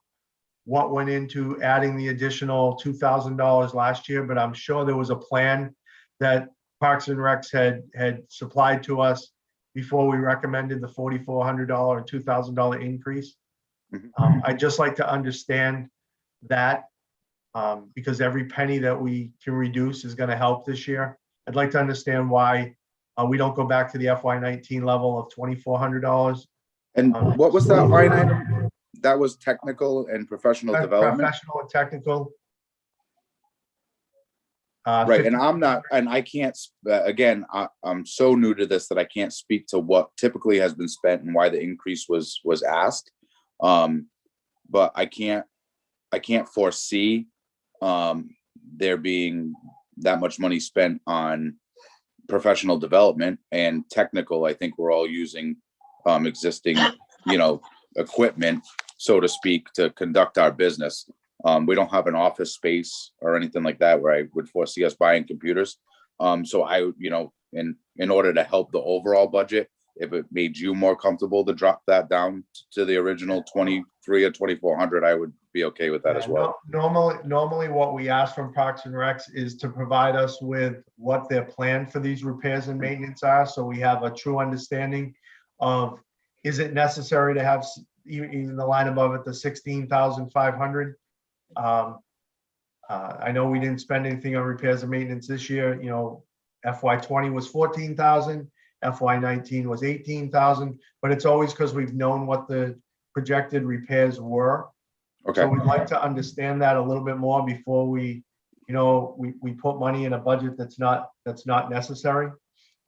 what went into adding the additional $2,000 last year, but I'm sure there was a plan that Parks and Recs had supplied to us before we recommended the $4,400 and $2,000 increase. I'd just like to understand that because every penny that we can reduce is going to help this year. I'd like to understand why we don't go back to the FY19 level of $2,400. And what was that line item? That was technical and professional development? Professional and technical. Right, and I can't, again, I'm so new to this that I can't speak to what typically has been spent and why the increase was asked. But I can't foresee there being that much money spent on professional development and technical. I think we're all using existing, equipment, so to speak, to conduct our business. We don't have an office space or anything like that where I would foresee us buying computers. So I, in order to help the overall budget, if it made you more comfortable to drop that down to the original 23 or 2,400, I would be okay with that as well. Normally what we ask from Parks and Recs is to provide us with what their plan for these repairs and maintenance are. So we have a true understanding of, is it necessary to have even the line above it, the 16,500? I know we didn't spend anything on repairs and maintenance this year. FY20 was 14,000, FY19 was 18,000, but it's always because we've known what the projected repairs were. Okay. So we'd like to understand that a little bit more before we put money in a budget that's not necessary.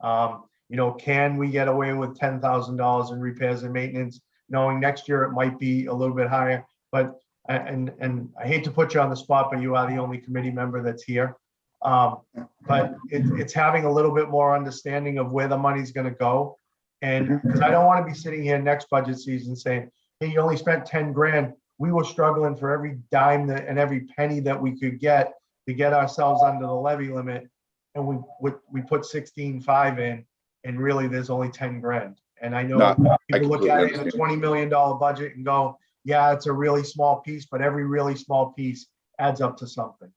Can we get away with $10,000 in repairs and maintenance, knowing next year it might be a little bit higher? But and I hate to put you on the spot, but you are the only committee member that's here. But it's having a little bit more understanding of where the money's going to go. And because I don't want to be sitting here next budget season saying, hey, you only spent 10 grand. We were struggling for every dime and every penny that we could get to get ourselves under the levy limit. And we put 16.5 in, and really there's only 10 grand. And I know people look at it in a $20 million budget and go, yeah, it's a really small piece, but every really small piece adds up to something.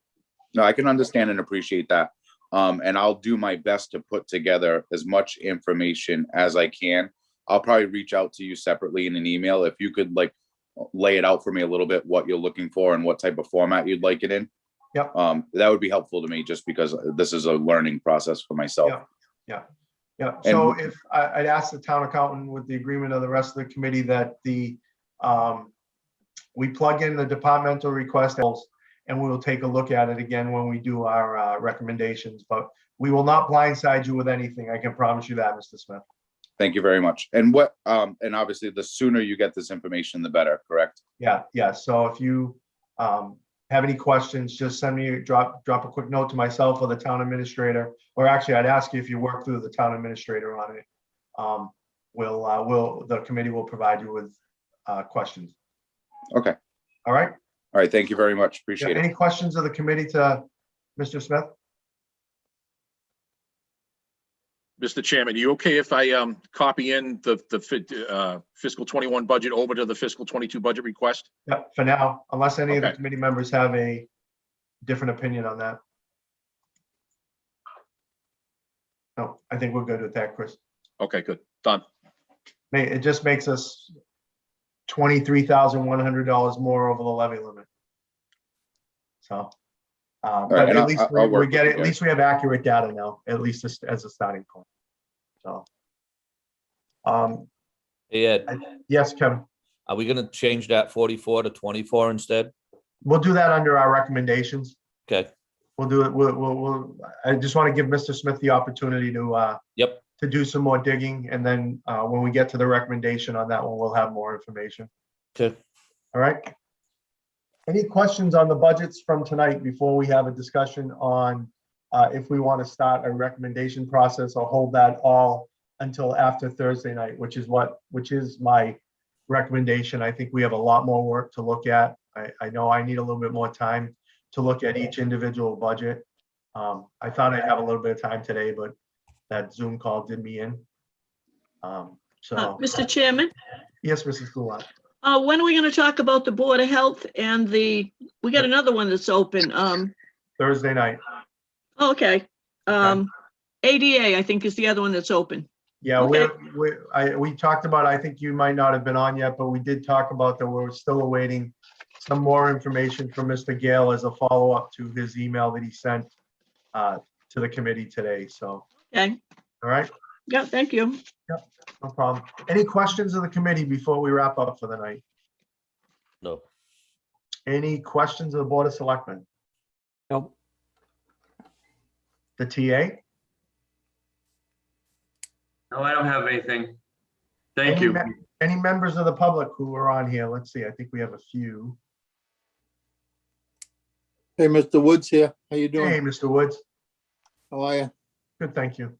No, I can understand and appreciate that. And I'll do my best to put together as much information as I can. I'll probably reach out to you separately in an email. If you could lay it out for me a little bit, what you're looking for and what type of format you'd like it in. Yep. That would be helpful to me just because this is a learning process for myself. Yeah. So if I'd ask the town accountant with the agreement of the rest of the committee that we plug in the departmental request and we will take a look at it again when we do our recommendations, but we will not blindside you with anything. I can promise you that, Mr. Smith. Thank you very much. And and obviously the sooner you get this information, the better, correct? Yeah. So if you have any questions, just send me, drop a quick note to myself or the town administrator, or actually I'd ask you if you work through the town administrator on it. The committee will provide you with questions. Okay. All right. All right. Thank you very much. Appreciate it. Any questions of the committee to Mr. Smith? Mr. Chairman, you okay if I copy in the fiscal 21 budget over to the fiscal 22 budget request? Yeah, for now, unless any of the committee members have a different opinion on that. No, I think we're good with that, Chris. Okay, good. Done. It just makes us $23,100 more over the levy limit. So, but at least at least we have accurate data now, at least as a starting point. So, Hey, Ed, yes, Kevin. are we gonna change that 44 to 24 instead? We'll do that under our recommendations. Okay, We'll do it. I just want to give Mr. Smith the opportunity to to do some more digging, and then when we get to the recommendation on that one, we'll have more information. okay. All right. Any questions on the budgets from tonight before we have a discussion on if we want to start a recommendation process or hold that all until after Thursday night, which is my recommendation. I think we have a lot more work to look at. I know I need a little bit more time to look at each individual budget. I thought I'd have a little bit of time today, but that Zoom call did me in. So, Mr. Chairman, yes, Mrs. Goulart. when are we going to talk about the Board of Health and we got another one that's open. Thursday night. Okay. ADA, I think, is the other one that's open. Yeah, Okay. we talked about, I think you might not have been on yet, but we did talk about that we're still awaiting some more information from Mr. Gale as a follow-up to his email that he sent to the committee today. So, Okay. all right, Yeah, thank you. no problem. Any questions of the committee before we wrap up for the night? No. Any questions of the Board of Selectmen? Nope. The TA? No, I don't have anything. Thank you. Any members of the public who are on here? Let's see, I think we have a few. Hey, Mr. Woods here. How you Hey, doing? Mr. Woods. How are you? Good, thank you.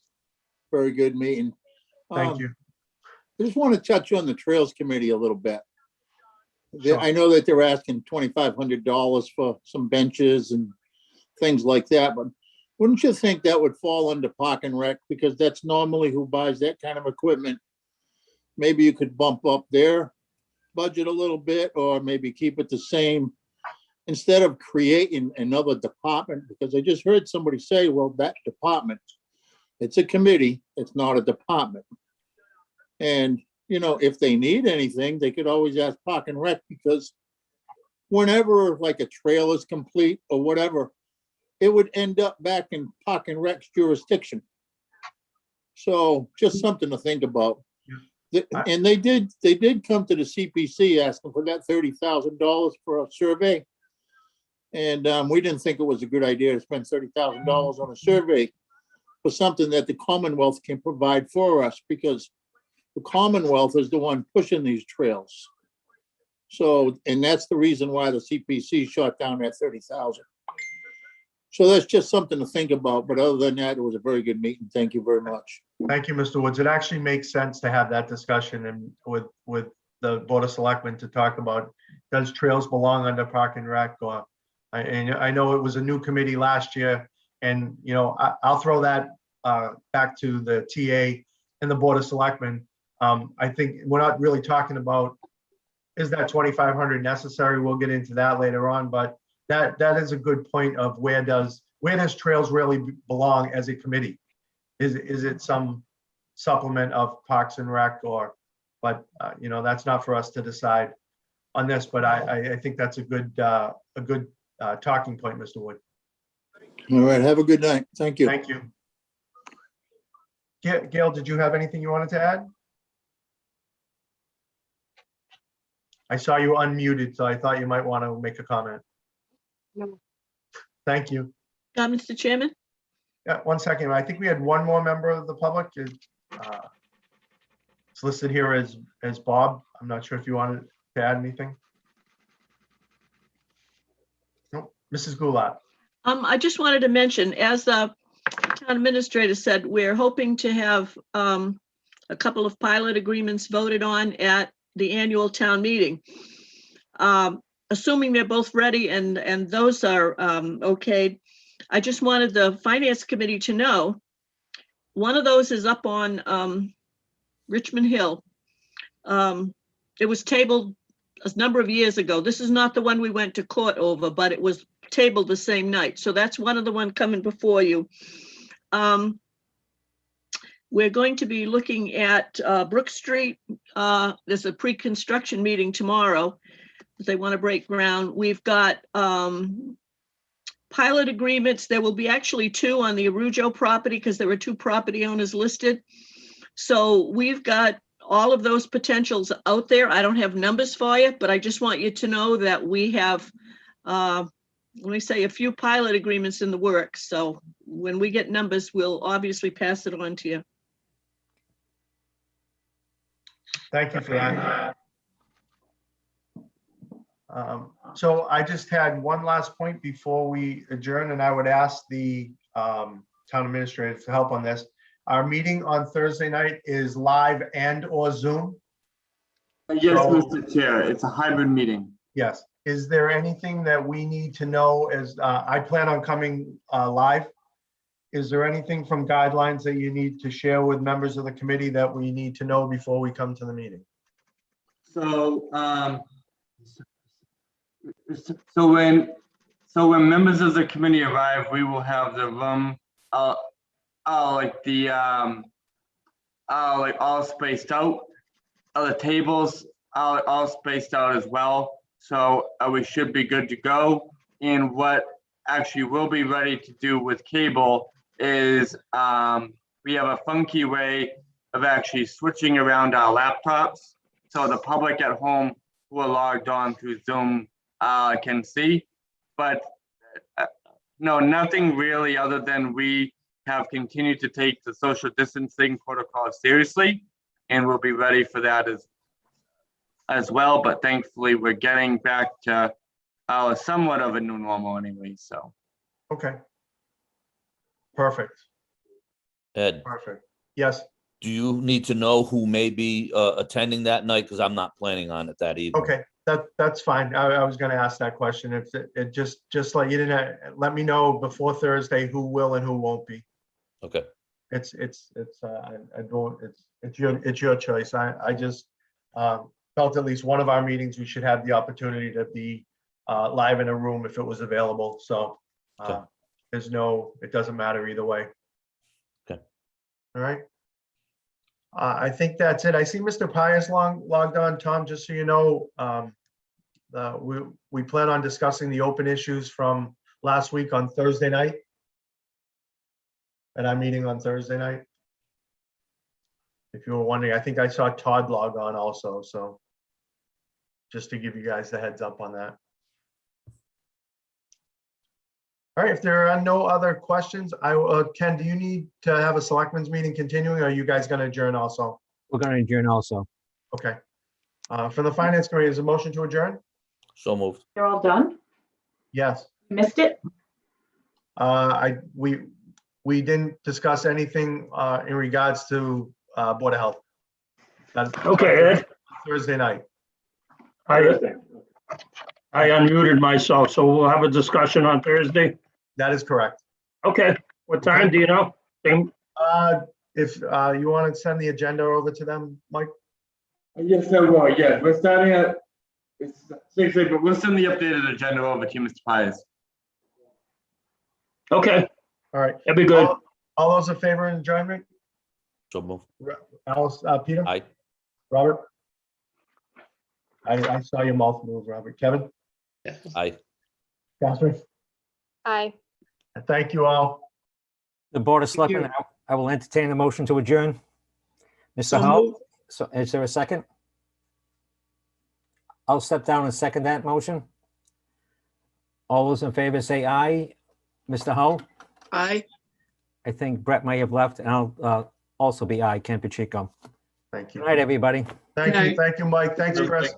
Very good meeting. Thank you. I just want to touch on the Trails Committee a little bit. Sure. I know that they're asking $2,500 for some benches and things like that, but wouldn't you think that would fall under Park and Rec? Because that's normally who buys that kind of equipment. Maybe you could bump up their budget a little bit, or maybe keep it the same instead of creating another department, because I just heard somebody say, well, that department, it's a committee, it's not a department. And, you know, if they need anything, they could always ask Park and Rec, because whenever like a trail is complete or whatever, it would end up back in Park and Rec's jurisdiction. So just something to think about. And they did come to the CPC asking for that $30,000 for a survey. And we didn't think it was a good idea to spend $30,000 on a survey for something that the Commonwealth can provide for us, because the Commonwealth is the one pushing these trails. So, and that's the reason why the CPC shot down that 30,000. So that's just something to think about. But other than that, it was a very good meeting. Thank you very much. Thank you, Mr. Woods. It actually makes sense to have that discussion and with the Board of Selectmen to talk about, does trails belong under Park and Rec? Or and I know it was a new committee last year, and you know, I'll throw that back to the TA and the Board of Selectmen. I think we're not really talking about, is that 2,500 necessary? We'll get into that later on, but that is a good point of where does trails really belong as a committee? Is it some supplement of Parks and Rec, or, but you know, that's not for us to decide on this, but I think that's a good talking point, Mr. Wood. All right. Have a good night. Thank you. Thank you. Gail, did you have anything you wanted to add? I saw you unmuted, so I thought you might want to make a comment. No. Thank you. Mr. Chairman? Yeah, 1 second. I think we had one more member of the public. It's listed here as Bob. I'm not sure if you wanted to add anything. Nope. Mrs. Goulart. I just wanted to mention, as the town administrator said, we're hoping to have a couple of pilot agreements voted on at the annual town meeting. Assuming they're both ready and those are okay, I just wanted the Finance Committee to know, one of those is up on Richmond Hill. It was tabled a number of years ago. This is not the one we went to court over, but it was tabled the same night. So that's one of the one coming before you. We're going to be looking at Brook Street. There's a pre-construction meeting tomorrow. They want to break ground. We've got pilot agreements. There will be actually two on the Arujo property because there were two property owners listed. So we've got all of those potentials out there. I don't have numbers for you, but I just want you to know that we have, let me say, a few pilot agreements in the works. So when we get numbers, we'll obviously pass it on to you. Thank you for that. So I just had one last point before we adjourn, and I would ask the town administrator for help on this. Our meeting on Thursday night is live and or Zoom. Yes, So- Mr. Chair, it's a hybrid meeting. Yes. Is there anything that we need to know as, I plan on coming live? Is there anything from guidelines that you need to share with members of the committee that we need to know before we come to the meeting? So, so when members of the committee arrive, we will have the room, like the, like all spaced out. The tables are all spaced out as well. So we should be good to go. And what actually we'll be ready to do with cable is we have a funky way of actually switching around our laptops. So the public at home who are logged on through Zoom can see. But no, nothing really other than we have continued to take the social distancing protocol seriously. And we'll be ready for that as well. But thankfully, we're getting back to somewhat of a new normal anyway, so. Okay. Perfect, Ed, perfect. Yes, do you need to know who may be attending that night? Because I'm not planning on it that evening. okay, that's fine. I was gonna ask that question. If it just like you didn't, let me know before Thursday who will and who won't be. Okay. It's your choice. I just felt at least one of our meetings, we should have the opportunity to be live in a room if it was available. So Okay. it doesn't matter either way. Okay. All right. I think that's it. I see Mr. Pius logged on. Tom, just so you know, we plan on discussing the open issues from last week on Thursday night. At our meeting on Thursday night. If you were wondering, I think I saw Todd log on also, so just to give you guys the heads up on that. All right, if there are no other questions, Ken, do you need to have a selectmen's meeting continuing, or are you guys gonna adjourn also? We're gonna adjourn also. Okay. For the finance committee, is a motion to adjourn? So moved. You're all done? Yes. Missed it? We didn't discuss anything in regards to Board of Health. Okay, Ed. Thursday night. I unmuted myself, so we'll have a discussion on Thursday. That is correct. Okay, what time, do you know? Same, If you want to send the agenda over to them, Mike? Yes, I will. Yeah, we're starting at 6, but we'll send the updated agenda over to you, Mr. Pius. okay, All right. that'd be good. All those in favor of adjournment? So moved. Alice, Peter? Aye. Robert? I saw your mouth move, Robert. Kevin? Aye. Catherine? Aye. Thank you all. The Board of Selectmen, I will entertain a motion to adjourn. Mr. Hull, so is there a second? I'll step down and second that motion. All those in favor say aye. Mr. Hull? Aye. I think Brett may have left, and I'll also be aye, Ken Pacheco. Thank you. Good night, everybody. Thank you, Mike. Thanks, Chris.